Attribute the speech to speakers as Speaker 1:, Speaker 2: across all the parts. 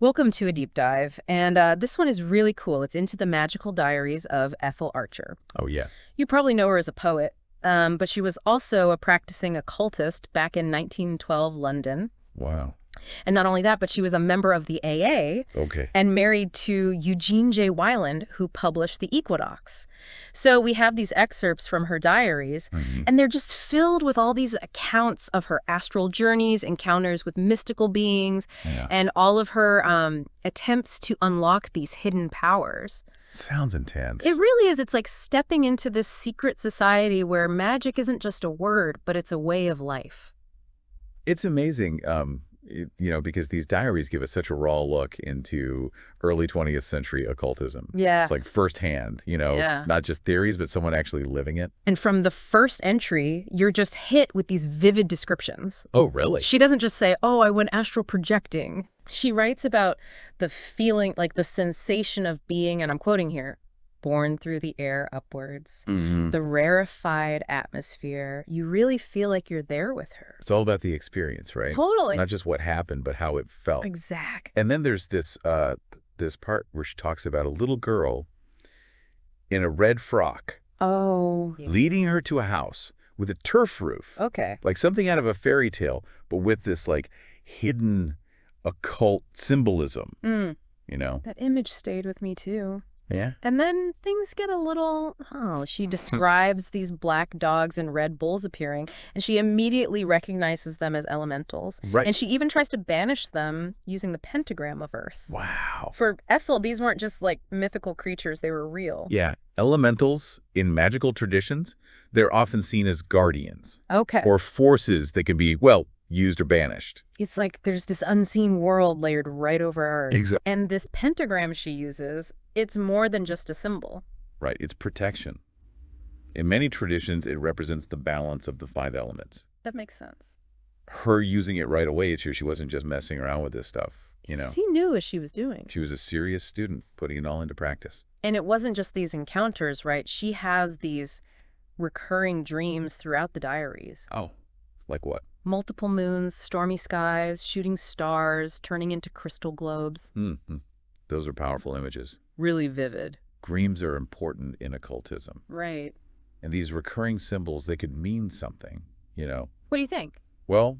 Speaker 1: Welcome to a deep dive, and this one is really cool. It's into the magical diaries of Ethel Archer.
Speaker 2: Oh, yeah.
Speaker 1: You probably know her as a poet, but she was also a practicing occultist back in 1912 London.
Speaker 2: Wow.
Speaker 1: And not only that, but she was a member of the AA
Speaker 2: Okay.
Speaker 1: and married to Eugene J. Wyland, who published the Equinox. So we have these excerpts from her diaries, and they're just filled with all these accounts of her astral journeys, encounters with mystical beings,
Speaker 2: Yeah.
Speaker 1: and all of her attempts to unlock these hidden powers.
Speaker 2: Sounds intense.
Speaker 1: It really is. It's like stepping into this secret society where magic isn't just a word, but it's a way of life.
Speaker 2: It's amazing, because these diaries give us such a raw look into early 20th century occultism.
Speaker 1: Yeah.
Speaker 2: It's like firsthand,
Speaker 1: Yeah.
Speaker 2: not just theories, but someone actually living it.
Speaker 1: And from the first entry, you're just hit with these vivid descriptions.
Speaker 2: Oh, really?
Speaker 1: She doesn't just say, oh, I went astral projecting. She writes about the feeling, like the sensation of being, and I'm quoting here, borne through the air upwards, the rarefied atmosphere. You really feel like you're there with her.
Speaker 2: It's all about the experience, right?
Speaker 1: Totally.
Speaker 2: Not just what happened, but how it felt.
Speaker 1: Exact.
Speaker 2: And then there's this part where she talks about a little girl in a red frock
Speaker 1: Oh.
Speaker 2: leading her to a house with a turf roof.
Speaker 1: Okay.
Speaker 2: Like something out of a fairy tale, but with this like hidden occult symbolism,
Speaker 1: That image stayed with me too.
Speaker 2: Yeah.
Speaker 1: And then things get a little, she describes these black dogs and red bulls appearing, and she immediately recognizes them as elementals.
Speaker 2: Right.
Speaker 1: And she even tries to banish them using the pentagram of Earth.
Speaker 2: Wow.
Speaker 1: For Ethel, these weren't just like mythical creatures, they were real.
Speaker 2: Yeah. Elementals in magical traditions, they're often seen as guardians
Speaker 1: Okay.
Speaker 2: or forces that can be, well, used or banished.
Speaker 1: It's like there's this unseen world layered right over Earth.
Speaker 2: Exactly.
Speaker 1: And this pentagram she uses, it's more than just a symbol.
Speaker 2: Right. It's protection. In many traditions, it represents the balance of the 5 elements.
Speaker 1: That makes sense.
Speaker 2: Her using it right away, she wasn't just messing around with this stuff,
Speaker 1: She knew what she was doing.
Speaker 2: She was a serious student, putting it all into practice.
Speaker 1: And it wasn't just these encounters, right? She has these recurring dreams throughout the diaries.
Speaker 2: Oh, like what?
Speaker 1: Multiple moons, stormy skies, shooting stars, turning into crystal globes.
Speaker 2: Those are powerful images.
Speaker 1: Really vivid.
Speaker 2: Dreams are important in occultism.
Speaker 1: Right.
Speaker 2: And these recurring symbols, they could mean something,
Speaker 1: What do you think?
Speaker 2: Well,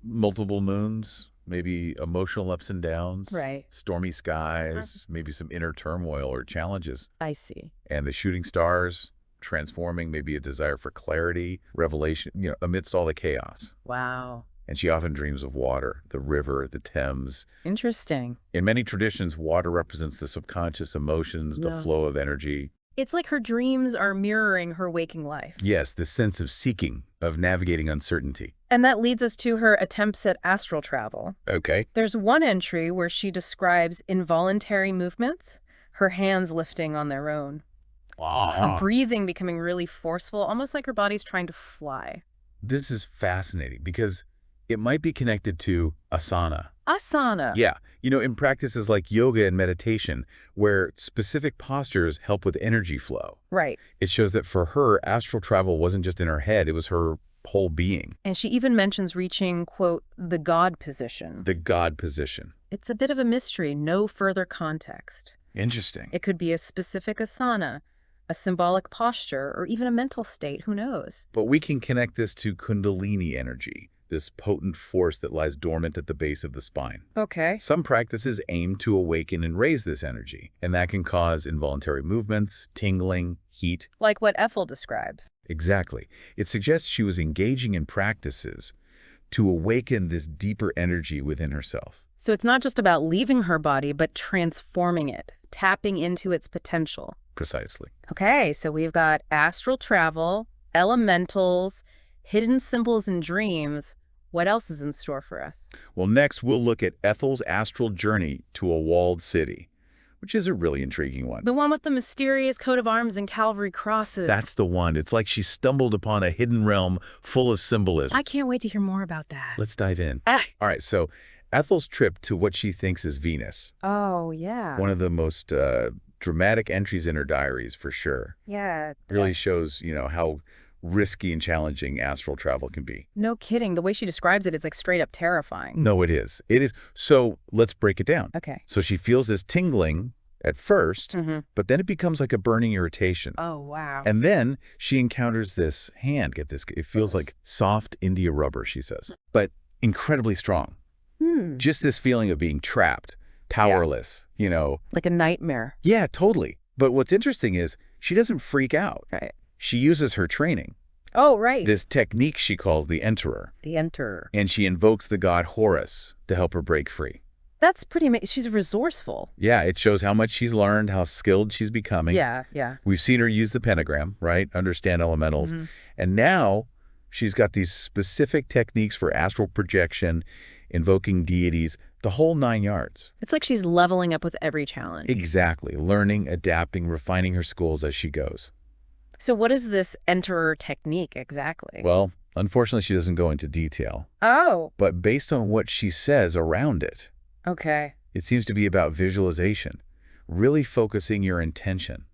Speaker 2: multiple moons, maybe emotional ups and downs.
Speaker 1: Right.
Speaker 2: Stormy skies, maybe some inner turmoil or challenges.
Speaker 1: I see.
Speaker 2: And the shooting stars, transforming, maybe a desire for clarity, revelation, amidst all the chaos.
Speaker 1: Wow.
Speaker 2: And she often dreams of water, the river, the Thames.
Speaker 1: Interesting.
Speaker 2: In many traditions, water represents the subconscious emotions, the flow of energy.
Speaker 1: It's like her dreams are mirroring her waking life.
Speaker 2: Yes, the sense of seeking, of navigating uncertainty.
Speaker 1: And that leads us to her attempts at astral travel.
Speaker 2: Okay.
Speaker 1: There's one entry where she describes involuntary movements, her hands lifting on their own. Her breathing becoming really forceful, almost like her body's trying to fly.
Speaker 2: This is fascinating because it might be connected to asana.
Speaker 1: Asana.
Speaker 2: Yeah. In practices like yoga and meditation, where specific postures help with energy flow.
Speaker 1: Right.
Speaker 2: It shows that for her, astral travel wasn't just in her head, it was her whole being.
Speaker 1: And she even mentions reaching, quote, the God position.
Speaker 2: The God position.
Speaker 1: It's a bit of a mystery, no further context.
Speaker 2: Interesting.
Speaker 1: It could be a specific asana, a symbolic posture, or even a mental state, who knows?
Speaker 2: But we can connect this to Kundalini energy, this potent force that lies dormant at the base of the spine.
Speaker 1: Okay.
Speaker 2: Some practices aim to awaken and raise this energy, and that can cause involuntary movements, tingling, heat.
Speaker 1: Like what Ethel describes.
Speaker 2: Exactly. It suggests she was engaging in practices to awaken this deeper energy within herself.
Speaker 1: So it's not just about leaving her body, but transforming it, tapping into its potential.
Speaker 2: Precisely.
Speaker 1: Okay, so we've got astral travel, elementals, hidden symbols and dreams. What else is in store for us?
Speaker 2: Well, next we'll look at Ethel's astral journey to a walled city, which is a really intriguing one.
Speaker 1: The one with the mysterious coat of arms and Calvary crosses.
Speaker 2: That's the one. It's like she stumbled upon a hidden realm full of symbolism.
Speaker 1: I can't wait to hear more about that.
Speaker 2: Let's dive in.
Speaker 1: Ah.
Speaker 2: All right, so Ethel's trip to what she thinks is Venus.
Speaker 1: Oh, yeah.
Speaker 2: One of the most dramatic entries in her diaries, for sure.
Speaker 1: Yeah.
Speaker 2: Really shows, how risky and challenging astral travel can be.
Speaker 1: No kidding. The way she describes it, it's like straight up terrifying.
Speaker 2: No, it is. It is. So let's break it down.
Speaker 1: Okay.
Speaker 2: So she feels this tingling at first, but then it becomes like a burning irritation.
Speaker 1: Oh, wow.
Speaker 2: And then she encounters this hand. Get this. It feels like soft India rubber, she says, but incredibly strong. Just this feeling of being trapped, powerless,
Speaker 1: Like a nightmare.
Speaker 2: Yeah, totally. But what's interesting is she doesn't freak out.
Speaker 1: Right.
Speaker 2: She uses her training.
Speaker 1: Oh, right.
Speaker 2: This technique she calls the Enterer.
Speaker 1: The Enterer.
Speaker 2: And she invokes the god Horus to help her break free.
Speaker 1: That's pretty amazing. She's resourceful.
Speaker 2: Yeah, it shows how much she's learned, how skilled she's becoming.
Speaker 1: Yeah, yeah.
Speaker 2: We've seen her use the pentagram, right? Understand elementals. And now she's got these specific techniques for astral projection, invoking deities, the whole 9 yards.
Speaker 1: It's like she's leveling up with every challenge.
Speaker 2: Exactly. Learning, adapting, refining her skills as she goes.
Speaker 1: So what is this Enterer technique exactly?
Speaker 2: Well, unfortunately, she doesn't go into detail.
Speaker 1: Oh.
Speaker 2: But based on what she says around it,
Speaker 1: Okay.
Speaker 2: it seems to be about visualization, really focusing your intention.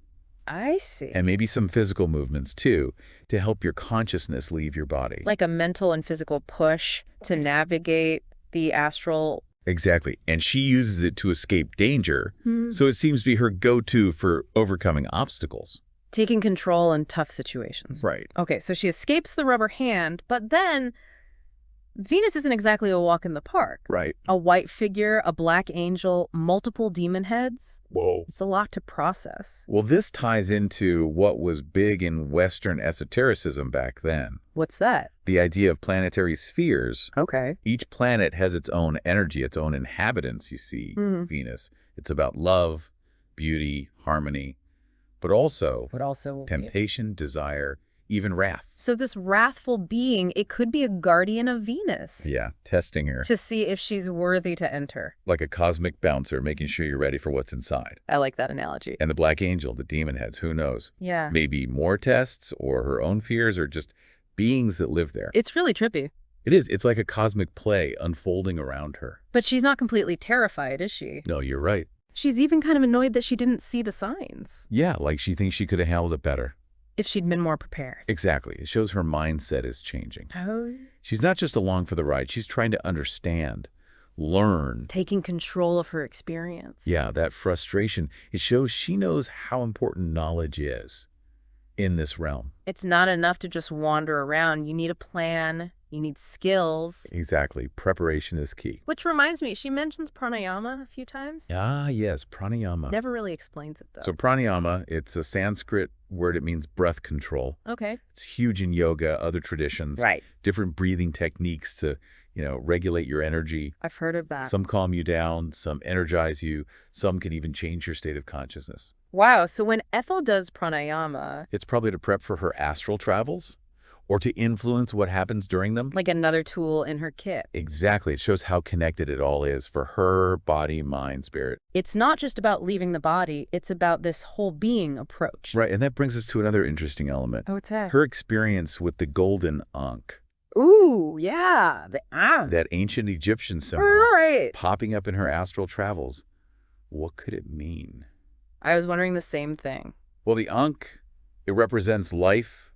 Speaker 1: I see.
Speaker 2: And maybe some physical movements, too, to help your consciousness leave your body.
Speaker 1: Like a mental and physical push to navigate the astral.
Speaker 2: Exactly. And she uses it to escape danger, so it seems to be her go-to for overcoming obstacles.
Speaker 1: Taking control in tough situations.
Speaker 2: Right.
Speaker 1: Okay, so she escapes the rubber hand, but then Venus isn't exactly a walk in the park.
Speaker 2: Right.
Speaker 1: A white figure, a black angel, multiple demon heads.
Speaker 2: Whoa.
Speaker 1: It's a lot to process.
Speaker 2: Well, this ties into what was big in Western esotericism back then.
Speaker 1: What's that?
Speaker 2: The idea of planetary spheres.
Speaker 1: Okay.
Speaker 2: Each planet has its own energy, its own inhabitants, you see, Venus. It's about love, beauty, harmony, but also temptation, desire, even wrath.
Speaker 1: So this wrathful being, it could be a guardian of Venus.
Speaker 2: Yeah, testing her.
Speaker 1: To see if she's worthy to enter.
Speaker 2: Like a cosmic bouncer, making sure you're ready for what's inside.
Speaker 1: I like that analogy.
Speaker 2: And the black angel, the demon heads, who knows?
Speaker 1: Yeah.
Speaker 2: Maybe more tests or her own fears or just beings that live there.
Speaker 1: It's really trippy.
Speaker 2: It is. It's like a cosmic play unfolding around her.
Speaker 1: But she's not completely terrified, is she?
Speaker 2: No, you're right.
Speaker 1: She's even kind of annoyed that she didn't see the signs.
Speaker 2: Yeah, like she thinks she could have handled it better.
Speaker 1: If she'd been more prepared.
Speaker 2: Exactly. It shows her mindset is changing.
Speaker 1: Oh.
Speaker 2: She's not just along for the ride. She's trying to understand, learn.
Speaker 1: Taking control of her experience.
Speaker 2: Yeah, that frustration. It shows she knows how important knowledge is in this realm.
Speaker 1: It's not enough to just wander around. You need a plan. You need skills.
Speaker 2: Exactly. Preparation is key.
Speaker 1: Which reminds me, she mentions pranayama a few times.
Speaker 2: Ah, yes, pranayama.
Speaker 1: Never really explains it, though.
Speaker 2: So pranayama, it's a Sanskrit word. It means breath control.
Speaker 1: Okay.
Speaker 2: It's huge in yoga, other traditions.
Speaker 1: Right.
Speaker 2: Different breathing techniques to, regulate your energy.
Speaker 1: I've heard of that.
Speaker 2: Some calm you down, some energize you, some can even change your state of consciousness.
Speaker 1: Wow. So when Ethel does pranayama,
Speaker 2: it's probably to prep for her astral travels or to influence what happens during them.
Speaker 1: Like another tool in her kit.
Speaker 2: Exactly. It shows how connected it all is for her body, mind, spirit.
Speaker 1: It's not just about leaving the body. It's about this whole being approach.
Speaker 2: Right. And that brings us to another interesting element.
Speaker 1: Oh, what's that?
Speaker 2: Her experience with the golden ankh.
Speaker 1: Ooh, yeah. The ankh.
Speaker 2: That ancient Egyptian symbol.
Speaker 1: Right.
Speaker 2: Popping up in her astral travels. What could it mean?
Speaker 1: I was wondering the same thing.
Speaker 2: Well, the ankh, it represents life,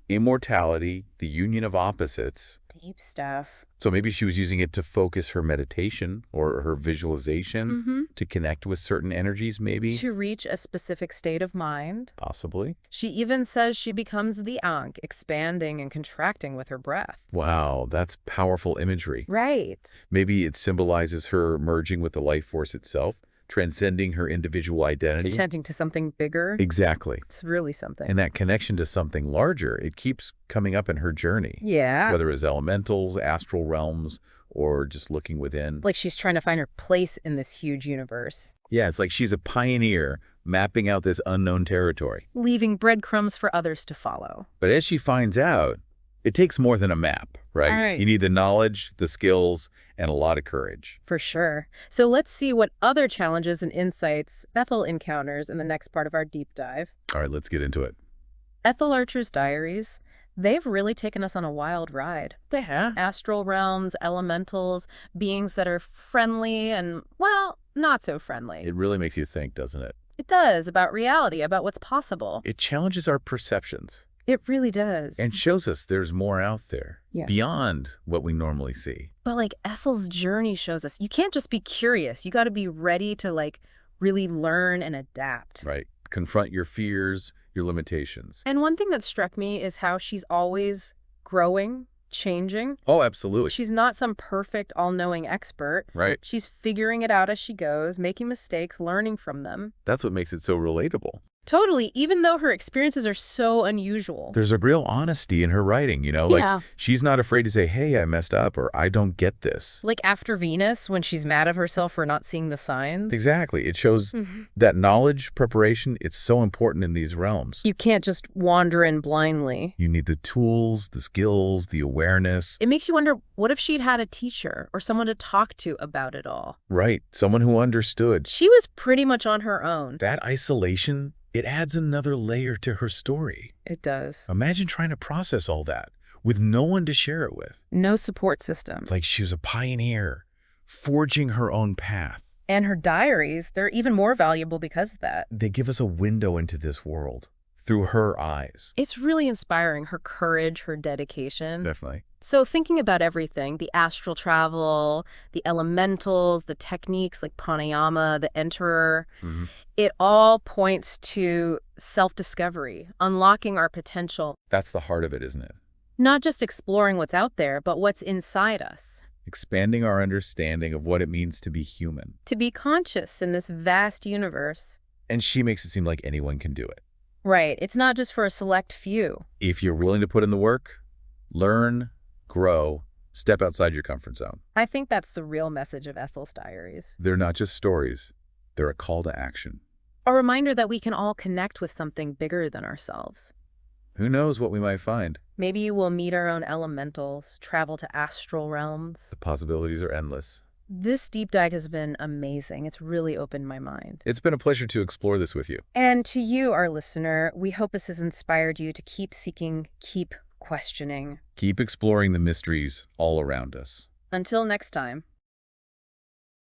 Speaker 2: immortality, the union of opposites.
Speaker 1: Deep stuff.
Speaker 2: So maybe she was using it to focus her meditation or her visualization to connect with certain energies, maybe.
Speaker 1: To reach a specific state of mind.
Speaker 2: Possibly.
Speaker 1: She even says she becomes the ankh, expanding and contracting with her breath.
Speaker 2: Wow, that's powerful imagery.
Speaker 1: Right.
Speaker 2: Maybe it symbolizes her merging with the life force itself, transcending her individual identity.
Speaker 1: Consenting to something bigger.
Speaker 2: Exactly.
Speaker 1: It's really something.
Speaker 2: And that connection to something larger, it keeps coming up in her journey.
Speaker 1: Yeah.
Speaker 2: Whether it's elementals, astral realms, or just looking within.
Speaker 1: Like she's trying to find her place in this huge universe.
Speaker 2: Yeah, it's like she's a pioneer mapping out this unknown territory.
Speaker 1: Leaving breadcrumbs for others to follow.
Speaker 2: But as she finds out, it takes more than a map, right?
Speaker 1: All right.
Speaker 2: You need the knowledge, the skills, and a lot of courage.
Speaker 1: For sure. So let's see what other challenges and insights Ethel encounters in the next part of our deep dive.
Speaker 2: All right, let's get into it.
Speaker 1: Ethel Archer's diaries, they've really taken us on a wild ride.
Speaker 2: They have.
Speaker 1: Astral realms, elementals, beings that are friendly and, well, not so friendly.
Speaker 2: It really makes you think, doesn't it?
Speaker 1: It does, about reality, about what's possible.
Speaker 2: It challenges our perceptions.
Speaker 1: It really does.
Speaker 2: And shows us there's more out there,
Speaker 1: Yeah.
Speaker 2: beyond what we normally see.
Speaker 1: But like Ethel's journey shows us, you can't just be curious. You got to be ready to like really learn and adapt.
Speaker 2: Right. Confront your fears, your limitations.
Speaker 1: And one thing that struck me is how she's always growing, changing.
Speaker 2: Oh, absolutely.
Speaker 1: She's not some perfect, all-knowing expert.
Speaker 2: Right.
Speaker 1: She's figuring it out as she goes, making mistakes, learning from them.
Speaker 2: That's what makes it so relatable.
Speaker 1: Totally, even though her experiences are so unusual.
Speaker 2: There's a real honesty in her writing,
Speaker 1: Yeah.
Speaker 2: Like, she's not afraid to say, hey, I messed up, or I don't get this.
Speaker 1: Like after Venus, when she's mad at herself for not seeing the signs.
Speaker 2: Exactly. It shows that knowledge, preparation, it's so important in these realms.
Speaker 1: You can't just wander in blindly.
Speaker 2: You need the tools, the skills, the awareness.
Speaker 1: It makes you wonder, what if she'd had a teacher or someone to talk to about it all?
Speaker 2: Right. Someone who understood.
Speaker 1: She was pretty much on her own.
Speaker 2: That isolation, it adds another layer to her story.
Speaker 1: It does.
Speaker 2: Imagine trying to process all that with no one to share it with.
Speaker 1: No support system.
Speaker 2: Like she was a pioneer, forging her own path.
Speaker 1: And her diaries, they're even more valuable because of that.
Speaker 2: They give us a window into this world through her eyes.
Speaker 1: It's really inspiring, her courage, her dedication.
Speaker 2: Definitely.
Speaker 1: So thinking about everything, the astral travel, the elementals, the techniques like pranayama, the enterer, it all points to self-discovery, unlocking our potential.
Speaker 2: That's the heart of it, isn't it?
Speaker 1: Not just exploring what's out there, but what's inside us.
Speaker 2: Expanding our understanding of what it means to be human.
Speaker 1: To be conscious in this vast universe.
Speaker 2: And she makes it seem like anyone can do it.
Speaker 1: Right. It's not just for a select few.
Speaker 2: If you're willing to put in the work, learn, grow, step outside your comfort zone.
Speaker 1: I think that's the real message of Ethel's diaries.
Speaker 2: They're not just stories. They're a call to action.
Speaker 1: A reminder that we can all connect with something bigger than ourselves.
Speaker 2: Who knows what we might find?
Speaker 1: Maybe we'll meet our own elementals, travel to astral realms.
Speaker 2: The possibilities are endless.
Speaker 1: This deep dive has been amazing. It's really opened my mind.
Speaker 2: It's been a pleasure to explore this with you.
Speaker 1: And to you, our listener, we hope this has inspired you to keep seeking, keep questioning.
Speaker 2: Keep exploring the mysteries all around us.
Speaker 1: Until next time.